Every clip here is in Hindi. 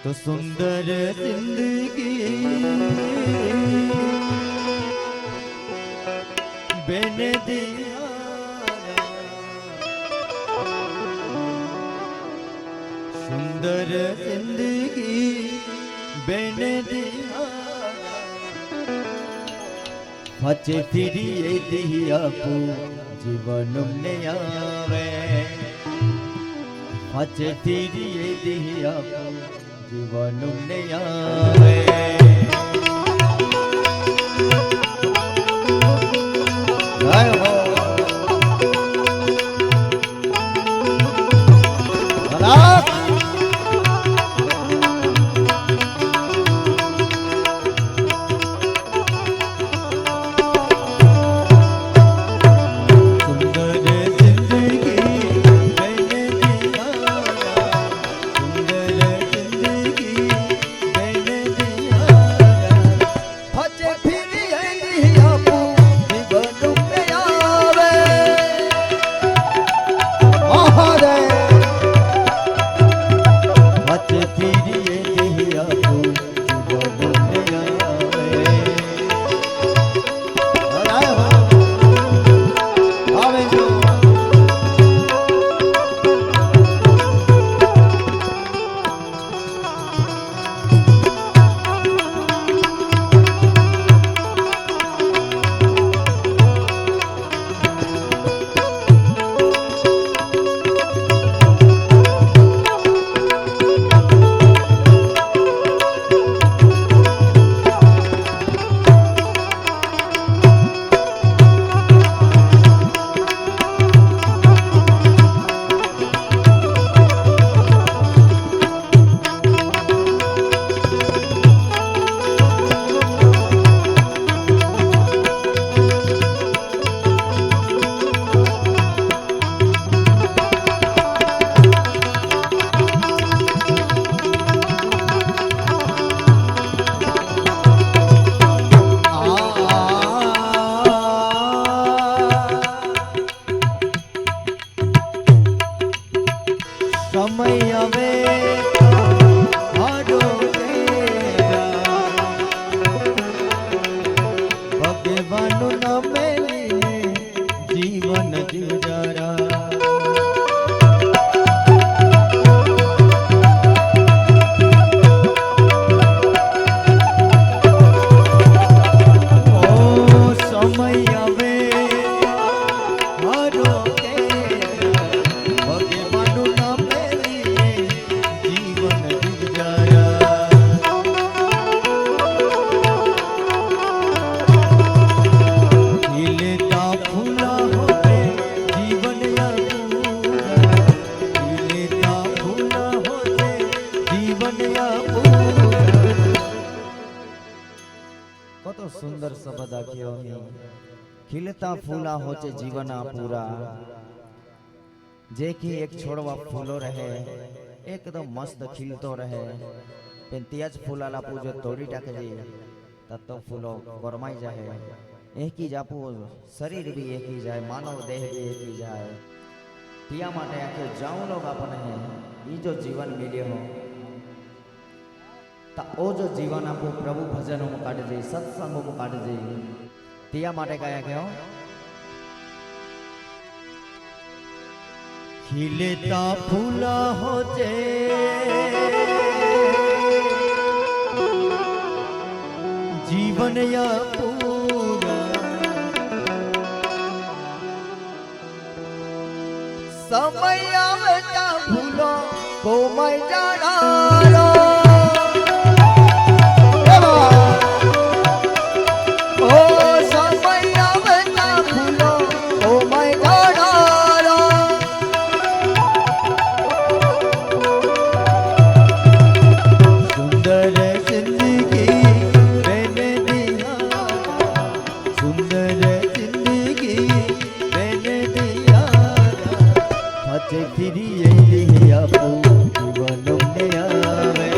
तो सुंदर जिंदगी बेन दिया, सुंदर जिंदगी बेन दिया, फचे फिरिए दिया पू जीवन ने आवे, फचे फिरिए दिया जीवन ने आवे। सुंदर शब्द आख्यो खिलता फूला होचे जीवना पूरा, जे की एक छोड़वा फूलो रहे एकदम मस्त खिलतो रहे, पण त्याच फूलाला पूजो तोड़ी टाके तब तो फूलो गरमाई जाए, एक ही जापू शरीर भी एक ही जाए, मानव देह भी एक ही जाए। तिया माटे आखे जाऊं लोग अपने ई जो जीवन मिले हो ता ओ जो जीवन आपको प्रभु भजन में काट दे, सत्संग में काट दे, तिया माटे कया क्यों खिलता फूला होचे जीवन या पूरा, समय आवता भूलो को मैं जाना फिरिए दिया जीवन में आवे।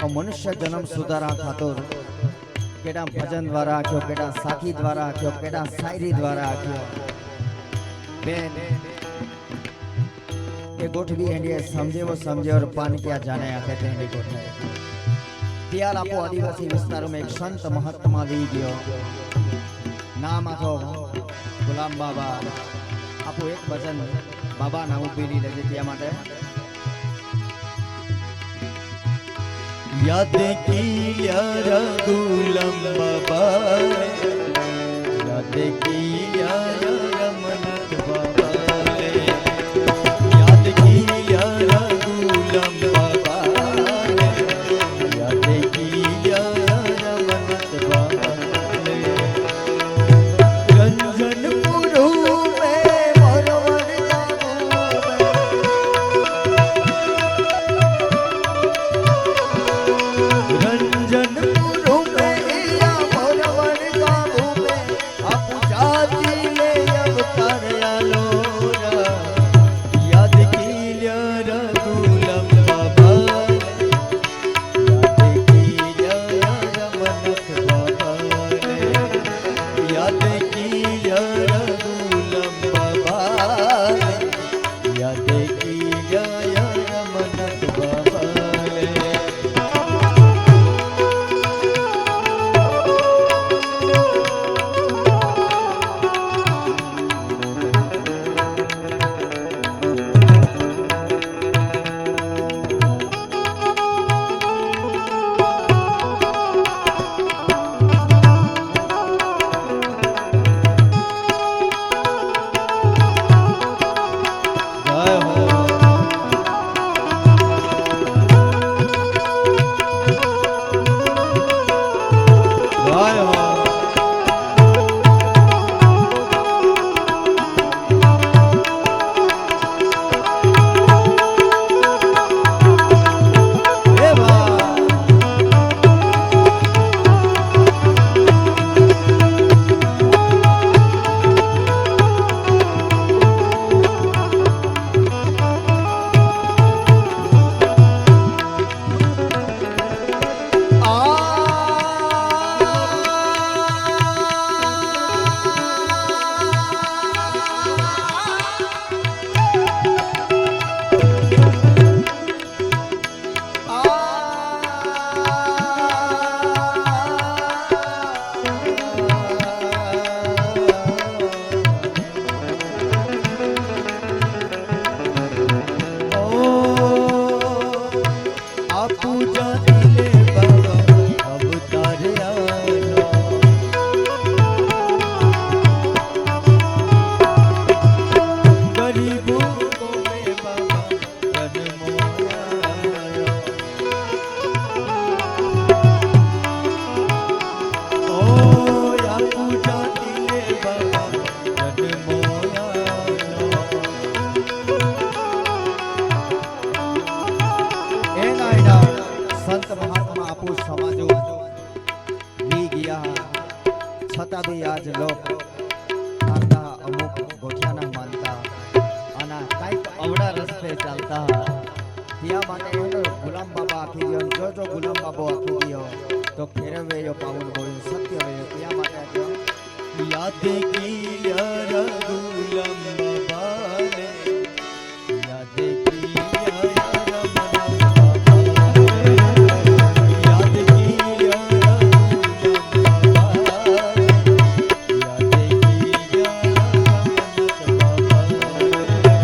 मनुष्य जन्म सुधारा खातर केड़ा भजन द्वारा आख्यो, केड़ा साखी द्वारा आख्यो, केड़ा शायरी द्वारा आख्यो। बेन ये गोठवी एंडिया समझे वो समझे और पान क्या जाने आखे तेंडी गोठे। त्यार आपो आदिवासी विस्तारों में एक संत महात्मा दी गयो, नाम आखो गुलाम बाबा। आपो एक भजन बाबा ना उपेली लेजे त्या माटे। याद की यार गुलाम बाबा, याद की यार रमनत बाबा, याद की यार गुलाम बाबा, याद की यार रमनत बाबा। रंजन पुरु में मोरवर रंजन पुरु में या मोरवर गाँव में आप जाती ले अवतार आलोरा। याद की यार गुलाम बाबा, याद की यार रमनत बाबा, याद की यार गुलाम बाबा, याद की यार रमनत बाबा। जय हो जय हो। हे बा संत महात्मा आपू समाजो वी गया छता भी आज लोग आरता अमुक गोठिया ना मानता अना काईक अवड़ा रस्ते चलता त्या माटे एनो गुलाम बाबा आखी गयो। जो गुलाम बाबा आखी गयो तो खेरवे यो पावन बोल सत्य वे त्या माटे आख्यो। याद की यार गुलाम बाबा ने, याद की यार रमनत बाबा ने, याद की यार गुलाम बाबा ने, याद की यार रमनत बाबा ने।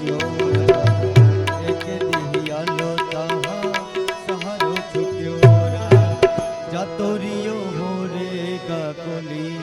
છૂટ્યો રા એક દિહિયાલો તાહા સહારો છૂટ્યો રા જાતો રિયો હો રે ગાકોલી